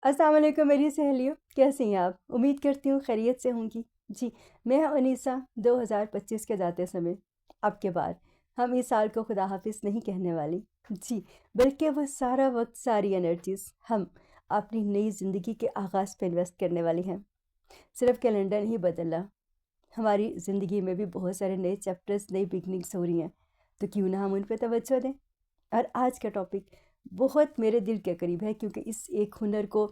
अस्सलाम वालेकुम मेरी सहेलियों, कैसी हैं आप? उम्मीद करती हूँ खैरियत से होंगी। जी, मैं अनीसा 2025 के जाते समय अब के बाद हम इस साल को खुदा हाफिज़ नहीं कहने वाली। जी, बल्कि वो सारा वक़्त, सारी एनर्जीज़ हम अपनी नई ज़िंदगी के आगाज़ पे इन्वेस्ट करने वाली हैं। सिर्फ़ कैलेंडर नहीं बदला, हमारी ज़िंदगी में भी बहुत सारे नए चैप्टर्स, नई बिगिनिंग्स हो रही हैं। तो क्यों ना हम उन पे तवज्जो दें? और आज का टॉपिक बहुत मेरे दिल के करीब है क्योंकि इस एक हुनर को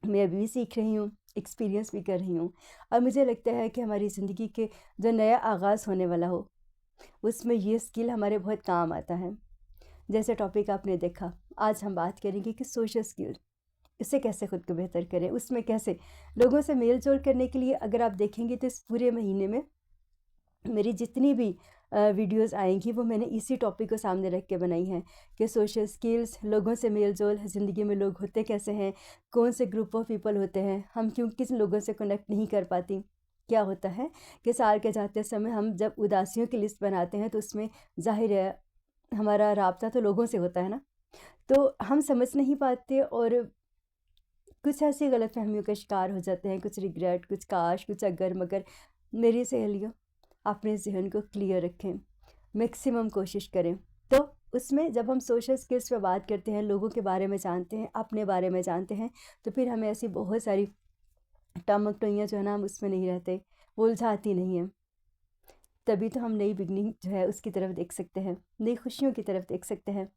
मैं अभी भी सीख रही हूँ, एक्सपीरियंस भी कर रही हूँ और मुझे लगता है कि हमारी ज़िंदगी के जो नया आगाज़ होने वाला हो, उसमें ये स्किल हमारे बहुत काम आता है। जैसे टॉपिक आपने देखा, आज हम बात करेंगे कि सोशल स्किल, इससे कैसे खुद को बेहतर करें, उसमें कैसे लोगों से मेल-जोल करने के लिए अगर आप देखेंगे तो इस पूरे महीने में मेरी जितनी भी वीडियोस आएँगी वो मैंने इसी टॉपिक को सामने रख के बनाई हैं कि सोशल स्किल्स, लोगों से मेल-जोल, ज़िंदगी में लोग होते कैसे हैं, कौन से ग्रुप ऑफ पीपल होते हैं, हम क्यों किस लोगों से कनेक्ट नहीं कर पाती। क्या होता है कि साल के जाते समय हम जब उदासियों की लिस्ट बनाते हैं तो उसमें ज़ाहिर है हमारा राब्ता तो लोगों से होता है ना, तो हम समझ नहीं पाते और कुछ ऐसी गलतफ़हमियों का शिकार हो जाते हैं, कुछ रिग्रेट, कुछ काश, कुछ अगर-मगर। मेरी सहेलियों, अपने ज़हन को क्लियर रखें, मैक्सिमम कोशिश करें। तो उसमें जब हम सोशल स्किल्स पे बात करते हैं, लोगों के बारे में जानते हैं, अपने बारे में जानते हैं, तो फिर हमें ऐसी बहुत सारी टामक-टोइयाँ जो है ना, हम उसमें नहीं रहते, वो उलझाती नहीं हैं। तभी तो हम नई बिगनिंग जो है उसकी तरफ देख सकते हैं, नई खुशियों की तरफ देख सकते हैं।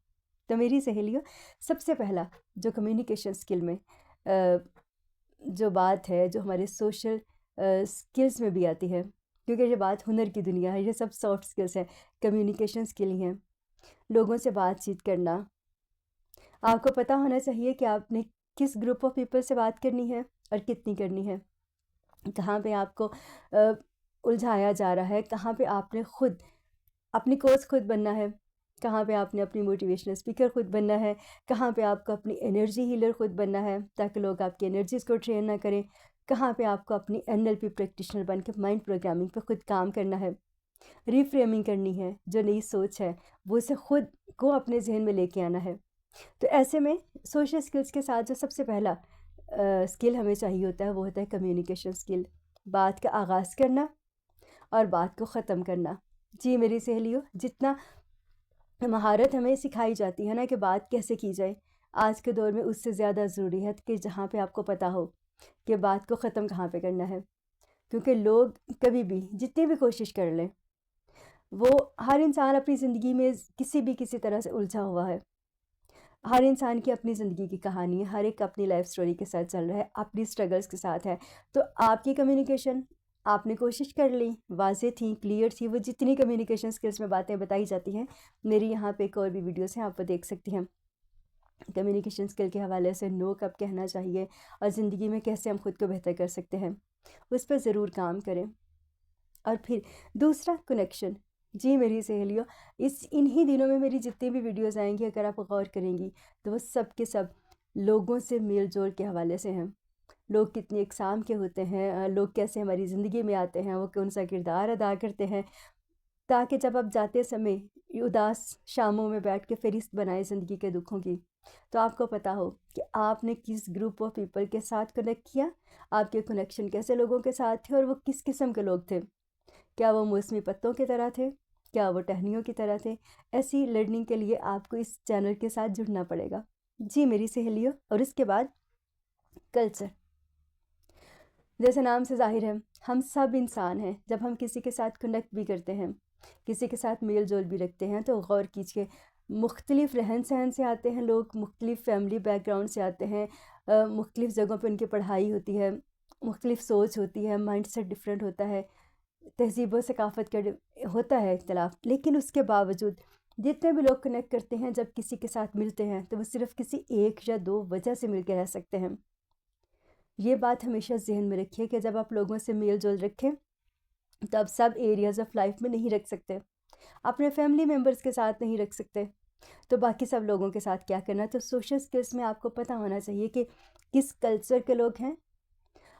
तो मेरी सहेलियों, सबसे पहला जो कम्युनिकेशन स्किल में जो बात है, जो हमारे सोशल स्किल्स में भी आती है, क्योंकि ये बात हुनर की दुनिया है, ये सब सॉफ्ट स्किल्स हैं, कम्युनिकेशन स्किल ही हैं। लोगों से बातचीत करना, आपको पता होना चाहिए कि आपने किस ग्रुप ऑफ पीपल से बात करनी है और कितनी करनी है। कहाँ पे आपको अ, उलझाया जा रहा है, कहाँ पे आपने खुद अपनी कोच खुद बनना है, कहाँ पे आपने अपनी मोटिवेशनल स्पीकर खुद बनना है, कहाँ पे आपको अपनी एनर्जी हीलर खुद बनना है ताकि लोग आपकी एनर्जीज़ को ट्रेन ना करें, कहाँ पे आपको अपनी एनएलपी प्रैक्टिशनर बन के माइंड प्रोग्रामिंग पे खुद काम करना है, रिफ्रेमिंग करनी है, जो नई सोच है वो उसे खुद को अपने जहन में लेके आना है। तो ऐसे में सोशल स्किल्स के साथ जो सबसे पहला स्किल हमें चाहिए होता है वो होता है कम्युनिकेशन स्किल, बात का आगाज़ करना और बात को ख़त्म करना। जी मेरी सहेलियों, जितना महारत हमें सिखाई जाती है ना कि बात कैसे की जाए, आज के दौर में उससे ज़्यादा ज़रूरी है कि जहाँ पे आपको पता हो कि बात को ख़त्म कहाँ पे करना है। क्योंकि लोग कभी भी जितनी भी कोशिश कर लें, वो हर इंसान अपनी ज़िंदगी में किसी तरह से उलझा हुआ है। हर इंसान की अपनी ज़िंदगी की कहानी है, हर एक अपनी लाइफ़ स्टोरी के साथ चल रहा है, अपनी स्ट्रगल्स के साथ है। तो आपकी कम्युनिकेशन, आपने कोशिश कर ली, वाज़ेह थी, क्लियर थी, वो जितनी कम्युनिकेशन स्किल्स में बातें बताई जाती हैं, मेरी यहाँ पे एक और भी वीडियोज़ हैं, आप वो देख सकती हैं। कम्युनिकेशन स्किल के हवाले से नो कब कहना चाहिए और ज़िंदगी में कैसे हम खुद को बेहतर कर सकते हैं, उस पर ज़रूर काम करें। और फिर दूसरा कनेक्शन। जी मेरी सहेलियों, इस इन्हीं दिनों में मेरी जितनी भी वीडियोज़ आएँगी अगर आप गौर करेंगी, तो वो सब के सब लोगों से मेल-जोल के हवाले से हैं। लोग कितनी अक़साम के होते हैं, लोग कैसे हमारी ज़िंदगी में आते हैं, वो कौन-सा किरदार अदा करते हैं, ताकि जब आप जाते समय ये उदास शामों में बैठ के फ़हरिस्त बनाएँ ज़िंदगी के दुखों की, तो आपको पता हो कि आपने किस ग्रुप ऑफ पीपल के साथ कनेक्ट किया, आपके कनेक्शन कैसे लोगों के साथ थे और वो किस किस्म के लोग थे। क्या वो मौसमी पत्तों की तरह थे? क्या वो टहनियों की तरह थे? ऐसी लर्निंग के लिए आपको इस चैनल के साथ जुड़ना पड़ेगा। जी मेरी सहेलियों, और इसके बाद कल्चर। जैसे नाम से ज़ाहिर है, हम सब इंसान हैं। जब हम किसी के साथ कनेक्ट भी करते हैं, किसी के साथ मेल-जोल भी रखते हैं, तो गौर कीजिए मुख्तलिफ़ रहन-सहन से आते हैं लोग, मुख्तलिफ़ फैमिली बैकग्राउंड से आते हैं, मुख्तलिफ़ जगहों पे उनकी पढ़ाई होती है, मुख्तलिफ़ सोच होती है, माइंडसेट डिफरेंट होता है, तहज़ीब व सकाफ़त का होता है इख्तिलाफ़। लेकिन उसके बावजूद जितने भी लोग कनेक्ट करते हैं, जब किसी के साथ मिलते हैं, तो वो सिर्फ़ किसी 1 या 2 वजह से मिल के रह सकते हैं। ये बात हमेशा ज़हन में रखिए कि जब आप लोगों से मेल-जोल रखें, तो आप सब एरियाज़ ऑफ़ लाइफ़ में नहीं रख सकते। अपने फैमिली मेंबर्स के साथ नहीं रख सकते, तो बाकी सब लोगों के साथ क्या करना है? तो सोशल स्किल्स में आपको पता होना चाहिए कि किस कल्चर के लोग हैं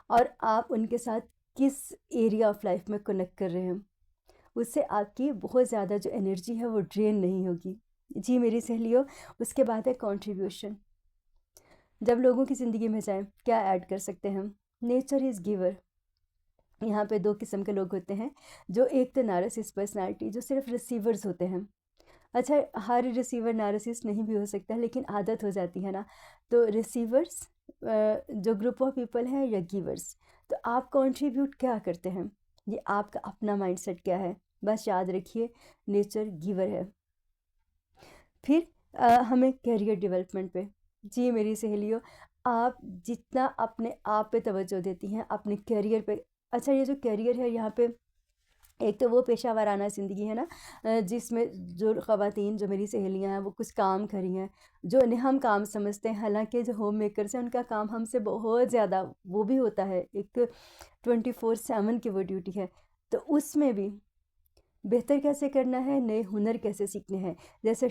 और आप उनके साथ किस एरिया ऑफ़ लाइफ़ में कनेक्ट कर रहे हैं। उससे आपकी बहुत ज़्यादा जो एनर्जी है, वो ड्रेन नहीं होगी। जी मेरी सहेलियों, उसके बाद है कंट्रीब्यूशन। जब लोगों की ज़िंदगी में जाएं, क्या ऐड कर सकते हैं हम? Nature is giver. यहाँ पे दो किस्म के लोग होते हैं, जो एक तो नार्सिसिस्ट पर्सनालिटी, जो सिर्फ रिसीवर्स होते हैं। अच्छा, हर रिसीवर नार्सिसिस्ट नहीं भी हो सकता, लेकिन आदत हो जाती है ना। तो रिसीवर्स जो ग्रुप ऑफ पीपल है, या गिवर्स। तो आप कंट्रीब्यूट क्या करते हैं, ये आपका अपना माइंडसेट क्या है। बस याद रखिए, नेचर गिवर है। फिर हमें करियर डेवलपमेंट पे, जी मेरी सहेलियों, आप जितना अपने आप पे तवज्जो देती हैं, अपने करियर पे। अच्छा, ये जो करियर है यहाँ पे, एक तो वो पेशा वाराना ज़िंदगी है ना, जिसमें जो ख़वातीन, जो मेरी सहेलियां हैं, वो कुछ काम करी हैं जो इन्हें हम काम समझते हैं, हालांकि जो होम मेकर्स हैं उनका काम हमसे बहुत ज़्यादा वो भी होता है, एक 24/7 की वो ड्यूटी है। तो उसमें भी बेहतर कैसे करना है, नए हुनर कैसे सीखने हैं, जैसे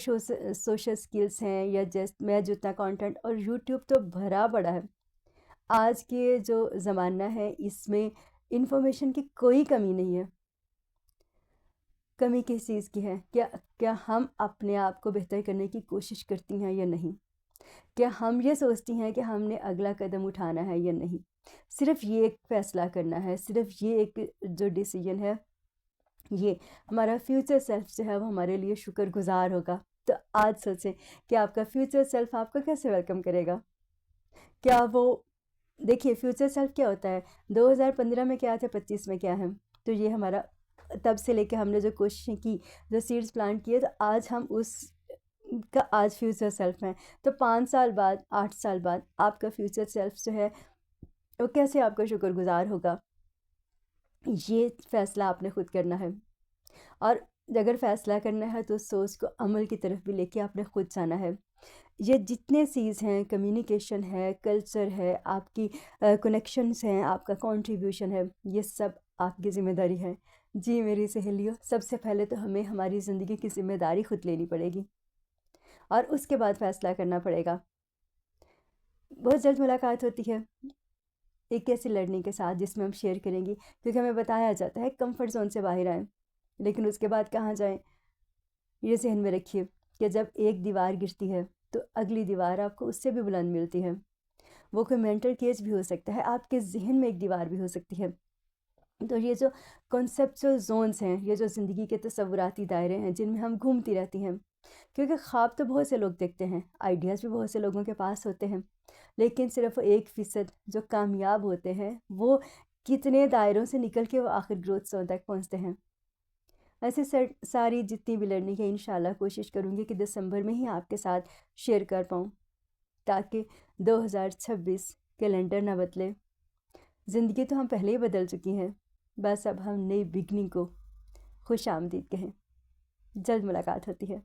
सोशल स्किल्स हैं, या जस्ट मैं जितना कंटेंट, और यूट्यूब तो भरा पड़ा है। आज के जो ज़माना है, इसमें इंफॉर्मेशन की कोई कमी नहीं है। कमी किस चीज़ की है? क्या क्या हम अपने आप को बेहतर करने की कोशिश करती हैं या नहीं? क्या हम ये सोचती हैं कि हमने अगला कदम उठाना है या नहीं? सिर्फ़ ये एक फ़ैसला करना है, सिर्फ़ ये एक जो डिसीजन है, ये हमारा फ्यूचर सेल्फ जो है वो हमारे लिए शुक्रगुज़ार होगा। तो आज सोचें कि आपका फ्यूचर सेल्फ आपको कैसे वेलकम करेगा? क्या वो, देखिए फ्यूचर सेल्फ क्या होता है, 2015 में क्या थे, 25 में क्या है। तो ये हमारा तब से लेके हमने जो कोशिशें की, जो सीड्स प्लांट किए, तो आज हम उस का आज फ्यूचर सेल्फ हैं। तो 5 साल बाद, 8 साल बाद आपका फ्यूचर सेल्फ जो है वो कैसे आपका शुक्रगुज़ार होगा, ये फ़ैसला आपने खुद करना है। और अगर फ़ैसला करना है तो सोच को अमल की तरफ भी लेके आपने खुद जाना है। ये जितने चीज़ हैं, कम्युनिकेशन है, कल्चर है, आपकी कनेक्शंस हैं, आपका कंट्रीब्यूशन है, ये सब आपकी ज़िम्मेदारी है। जी मेरी सहेलियों, सबसे पहले तो हमें हमारी ज़िंदगी की ज़िम्मेदारी खुद लेनी पड़ेगी, और उसके बाद फ़ैसला करना पड़ेगा। बहुत जल्द मुलाकात होती है एक ऐसी लर्निंग के साथ, जिसमें हम शेयर करेंगे, क्योंकि हमें बताया जाता है कंफर्ट जोन से बाहर आएँ, लेकिन उसके बाद कहाँ जाएँ, ये ज़हन में रखिए कि जब एक दीवार गिरती है तो अगली दीवार आपको उससे भी बुलंद मिलती है। वो कोई मेंटल केस भी हो सकता है, आपके ज़हन में एक दीवार भी हो सकती है। तो ये जो कॉन्सेप्चुअल जोन्स हैं, ये जो ज़िंदगी के तसव्वुराती दायरे हैं, जिनमें हम घूमती रहती हैं, क्योंकि ख्वाब तो बहुत से लोग देखते हैं, आइडियाज़ भी बहुत से लोगों के पास होते हैं, लेकिन सिर्फ 1% जो कामयाब होते हैं, वो कितने दायरों से निकल के वो आखिर ग्रोथ जोन तक पहुँचते हैं। ऐसे सारी जितनी भी लर्निंग है, इंशाल्लाह कोशिश करूँगी कि दिसंबर में ही आपके साथ शेयर कर पाऊँ, ताकि 2026 कैलेंडर ना बदले। ज़िंदगी तो हम पहले ही बदल चुकी हैं, बस अब हम नई बिगनिंग को खुश आमदीद कहें। जल्द मुलाकात होती है।